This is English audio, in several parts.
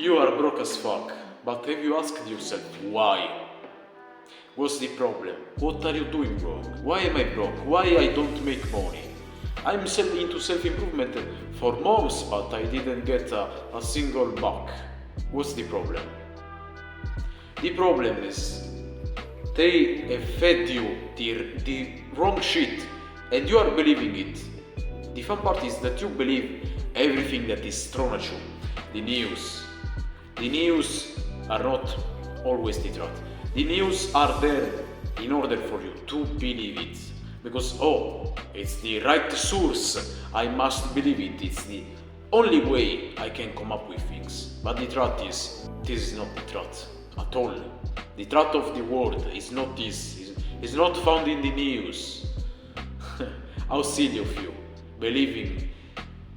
You are broke as fuck, but have you asked yourself why? What's the problem? What are you doing wrong? Why am I broke? Why I don't make money? I'm into self-improvement for months, but I didn't get a single buck. What's the problem? The problem is they have fed you the wrong shit and you are believing it. The fun part is that you believe everything that is thrown at you. The news are not always the truth. The news are there in order for you to believe it. Because, it's the right source, I must believe it. It's the only way I can come up with things. But the truth is, this is not the truth at all. The truth of the world is not this. It's not found in the news. How silly of you, believing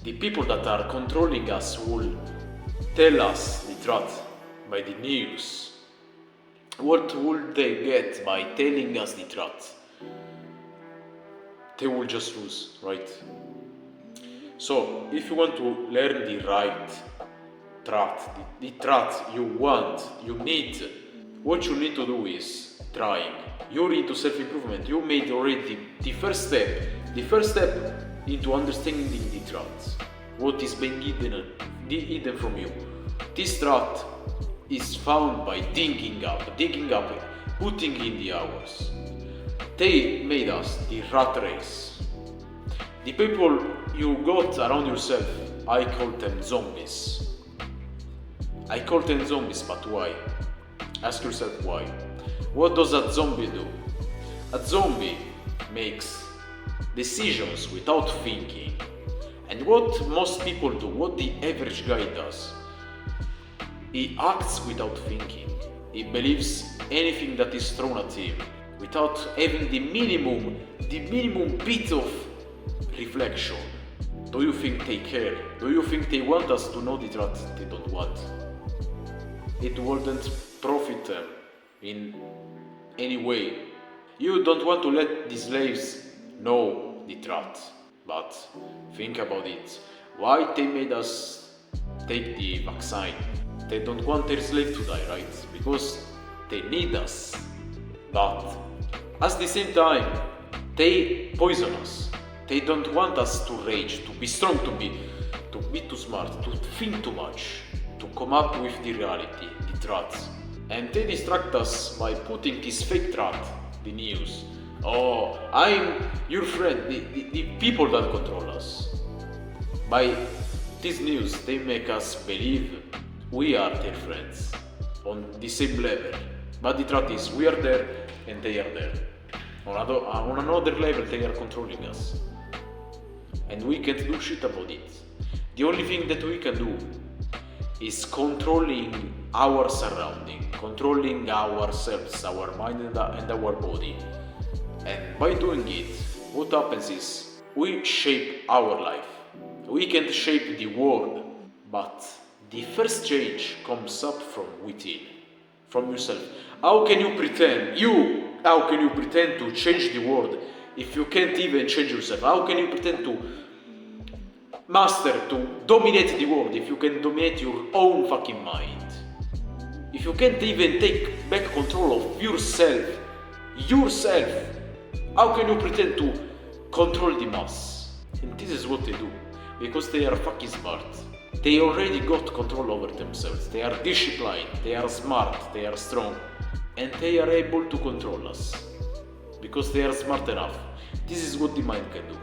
the people that are controlling us will tell us the truth by the news. What would they get by telling us the truth? They will just lose, right? So, if you want to learn the right truth, the truth you want, you need, what you need to do is trying. You're into self-improvement. You made already the first step into understanding the truth. What is being hidden from you. This truth is found by digging up, putting in the hours. They made us the rat race. The people you got around yourself, I call them zombies. But why? Ask yourself why. What does a zombie do? A zombie makes decisions without thinking. And what most people do, what the average guy does, he acts without thinking. He believes anything that is thrown at him without having the minimum bit of reflection. Do you think they care? Do you think they want us to know the truth? They don't want. It wouldn't profit them in any way. You don't want to let the slaves know the truth. But think about it. Why they made us take the vaccine? They don't want their slave to die, right? Because they need us. But at the same time, they poison us. They don't want us to rage, to be strong, to be too smart, to think too much, to come up with the reality, the truth. And they distract us by putting this fake truth, the news. I'm your friend, the people that control us. By this news, they make us believe we are their friends on the same level. But the truth is, we are there and they are there. On another level, they are controlling us. And we can't do shit about it. The only thing that we can do is controlling our surrounding, controlling ourselves, our mind and our body. And by doing it, what happens is we shape our life. We can shape the world, but the first change comes up from within, from yourself. How can you pretend to change the world if you can't even change yourself? How can you pretend to dominate the world if you can dominate your own fucking mind? If you can't even take back control of yourself, how can you pretend to control the mass? And this is what they do, because they are fucking smart. They already got control over themselves. They are disciplined, they are smart, they are strong, and they are able to control us because they are smart enough. This is what the mind can do.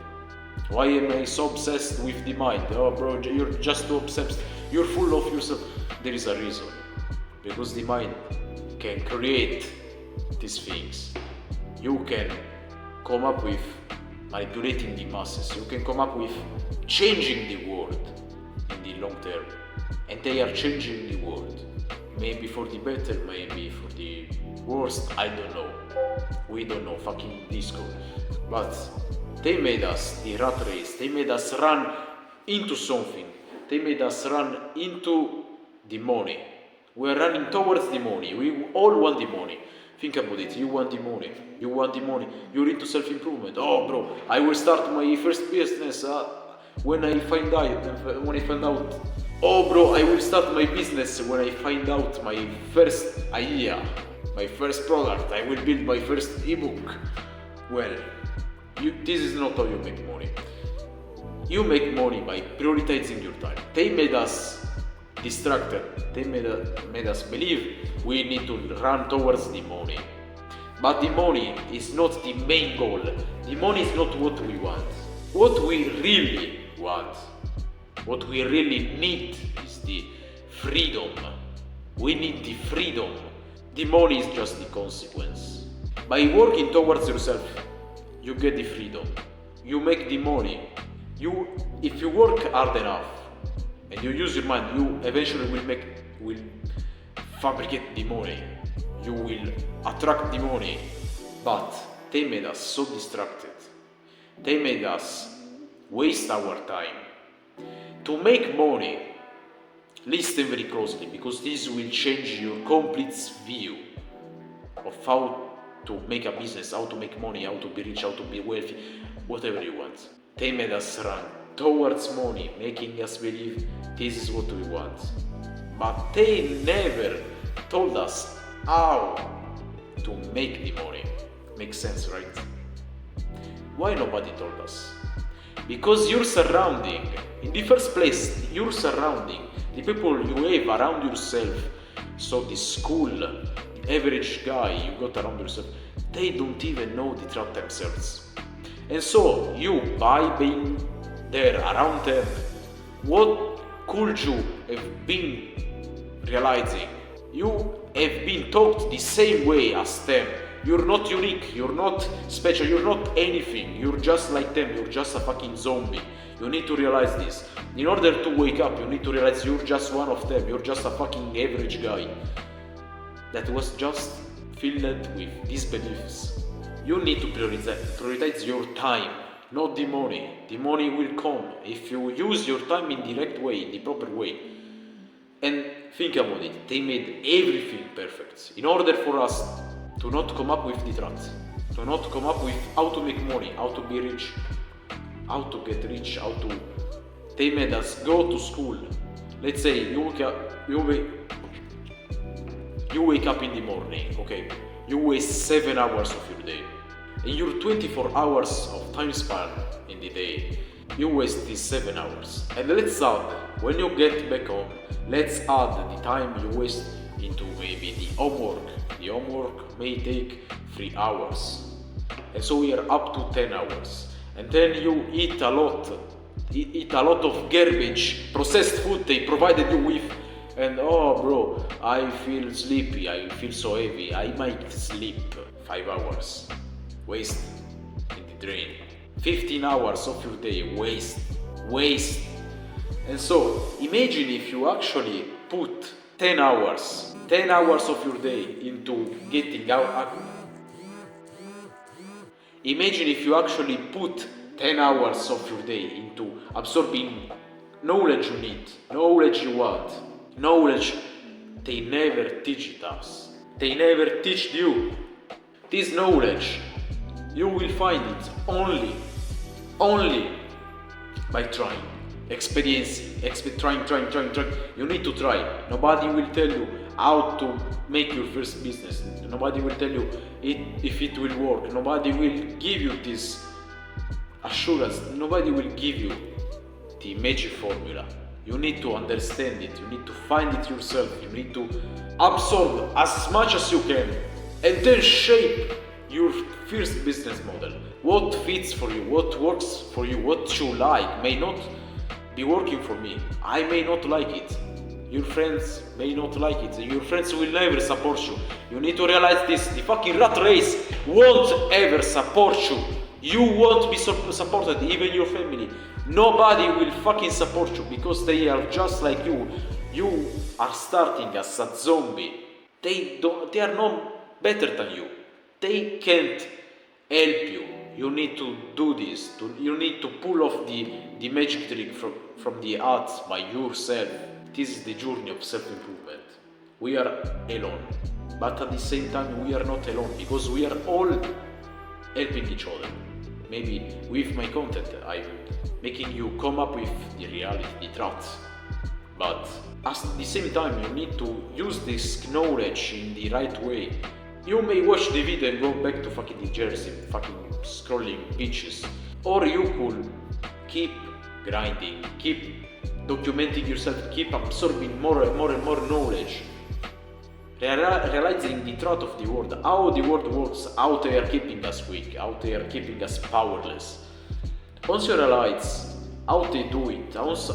Why am I so obsessed with the mind? Oh bro, you're just too obsessed. You're full of yourself. There is a reason. Because the mind can create these things. You can come up with manipulating the masses. You can come up with changing the world in the long term. And they are changing the world. Maybe for the better, maybe for the worst, I don't know. We don't know, fucking disco. But they made us the rat race. They made us run into something. They made us run into the money. We're running towards the money. We all want the money. Think about it. You want the money. You're into self-improvement. Oh, bro, I will start my first business when I find out Oh bro, I will start my business when I find out my first idea, my first product, I will build my first ebook. Well, this is not how you make money. You make money by prioritizing your time. They made us distracted. They made us believe we need to run towards the money. But the money is not the main goal. The money is not what we want. What we really want, what we really need is the freedom. We need the freedom. The money is just the consequence. By working towards yourself, you get the freedom. You make the money. If you work hard enough and you use your mind, you eventually will fabricate the money. You will attract the money. But they made us so distracted. They made us waste our time. To make money, listen very closely, because this will change your complete view of how to make a business, how to make money, how to be rich, how to be wealthy, whatever you want. They made us run towards money, making us believe this is what we want. But they never told us how to make the money. Makes sense, right? Why nobody told us? Because your surrounding, in the first place, your surrounding, the people you have around yourself, so the school, the average guy you got around yourself, they don't even know the truth themselves. And so you, by being there around them, what could you have been realizing? You have been taught the same way as them. You're not unique, you're not special, you're not anything. You're just like them, you're just a fucking zombie. You need to realize this. In order to wake up, you need to realize you're just one of them. You're just a fucking average guy that was just filled with these beliefs. You need to prioritize your time, not the money. The money will come if you use your time in the right way, in the proper way. And think about it, they made everything perfect. In order for us to not come up with the truth, to not come up with how to make money, how to be rich, how to get rich, they made us go to school. Let's say you wake up in the morning, okay? You waste 7 hours of your day. In your 24 hours of time span in the day, you waste these 7 hours. And let's add, when you get back home, let's add the time you waste into maybe the homework. The homework may take 3 hours. And so we are up to 10 hours. And then you eat a lot of garbage, processed food they provided you with. And oh bro, I feel sleepy, I feel so heavy, I might sleep 5 hours. Waste in the drain. 15 hours of your day, waste. And so, imagine if you actually put 10 hours of your day into getting out. Imagine if you actually put 10 hours of your day into absorbing knowledge you need, knowledge you want, knowledge they never teach it us. They never teach you. This knowledge, you will find it only by trying, experiencing, trying. You need to try. Nobody will tell you how to make your first business. Nobody will tell you if it will work. Nobody will give you this assurance. Nobody will give you the magic formula. You need to understand it. You need to find it yourself. You need to absorb as much as you can and then shape your first business model. What fits for you, what works for you, what you like may not be working for me. I may not like it. Your friends may not like it. Your friends will never support you. You need to realize this. The fucking rat race won't ever support you. You won't be supported, even your family. Nobody will fucking support you because they are just like you. You are starting as a zombie. They are not better than you. They can't help you. You need to do this. You need to pull off the magic trick from the arts by yourself. This is the journey of self-improvement. We are alone, but at the same time we are not alone because we are all helping each other. Maybe with my content I'm making you come up with the reality, the truth. But at the same time, you need to use this knowledge in the right way. You may watch the video and go back to fucking the Jersey, fucking scrolling beaches. Or you could keep grinding, keep documenting yourself, keep absorbing more and more and more knowledge. Realizing the truth of the world, how the world works, how they are keeping us weak, how they are keeping us powerless. Once you realize how they do it, once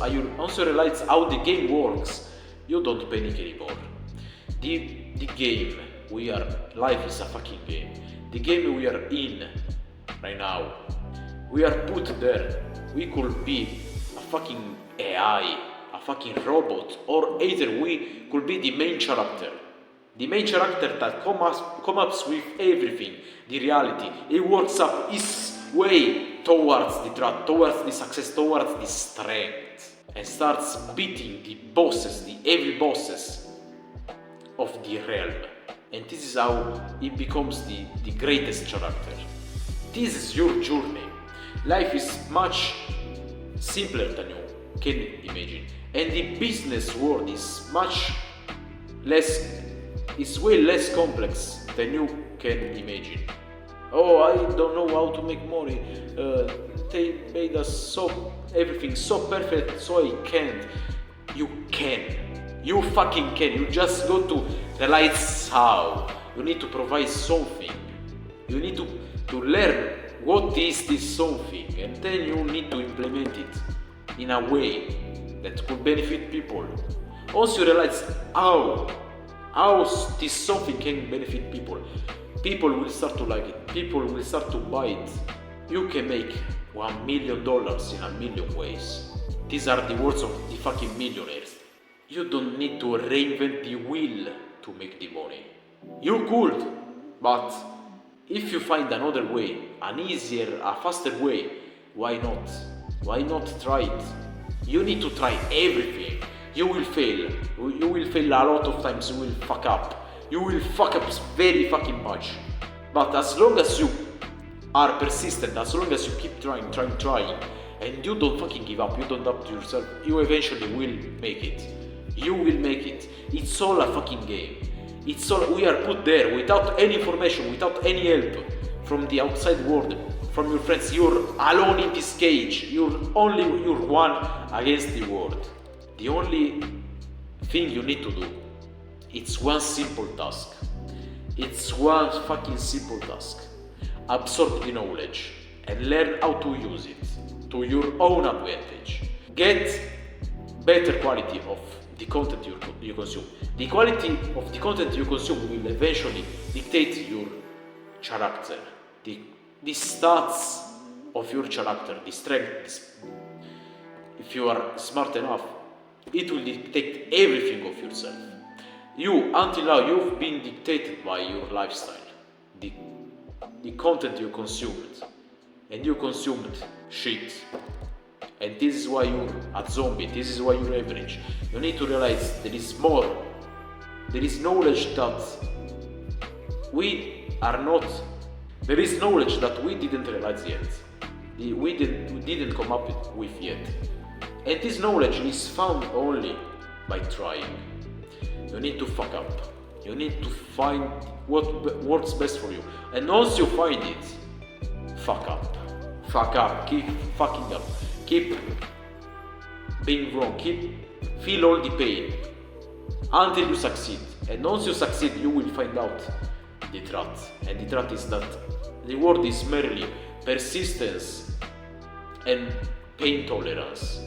you realize how the game works, you don't panic anymore. The game life is a fucking game. The game we are in right now, we are put there. We could be a fucking AI, a fucking robot, or either we could be the main character. The main character that comes up with everything, the reality. It works up his way towards the truth, towards the success, towards the strength, and starts beating the bosses, the heavy bosses of the realm. And this is how it becomes the greatest character. This is your journey. Life is much simpler than you can imagine, and the business world is way less complex than you can imagine. Oh, I don't know how to make money. They made us everything so perfect, so I can't. You can. You fucking can. You just got to realize how. You need to provide something. You need to learn what is this something, and then you need to implement it in a way that could benefit people. Once you realize how this something can benefit people, people will start to like it, people will start to buy it. You can make $1 million in a million ways. These are the words of the fucking millionaires. You don't need to reinvent the wheel to make the money. You could, but if you find another way, an easier, a faster way, why not? Why not try it? You need to try everything. You will fail. You will fail a lot of times. You will fuck up. You will fuck up very fucking much. But as long as you are persistent, as long as you keep trying, and you don't fucking give up, you don't doubt yourself, you eventually will make it. You will make it. It's all a fucking game. We are put there without any information, without any help from the outside world, from your friends. You're alone in this cage. You're one against the world. The only thing you need to do, it's one simple task. It's one fucking simple task. Absorb the knowledge and learn how to use it to your own advantage. Get better quality of the content you consume. The quality of the content you consume will eventually dictate your character, the stats of your character, the strength. If you are smart enough, it will dictate everything of yourself. Until now, you've been dictated by your lifestyle, the content you consumed, and you consumed shit. And this is why you're a zombie, this is why you're average. You need to realize there is more. There is knowledge that we are not. There is knowledge that we didn't realize yet. We didn't come up with yet. And this knowledge is found only by trying. You need to fuck up. You need to find what works best for you. And once you find it, fuck up. Fuck up. Keep fucking up. Keep being wrong. Feel all the pain until you succeed. And once you succeed, you will find out the truth. And the truth is that the world is merely persistence and pain tolerance.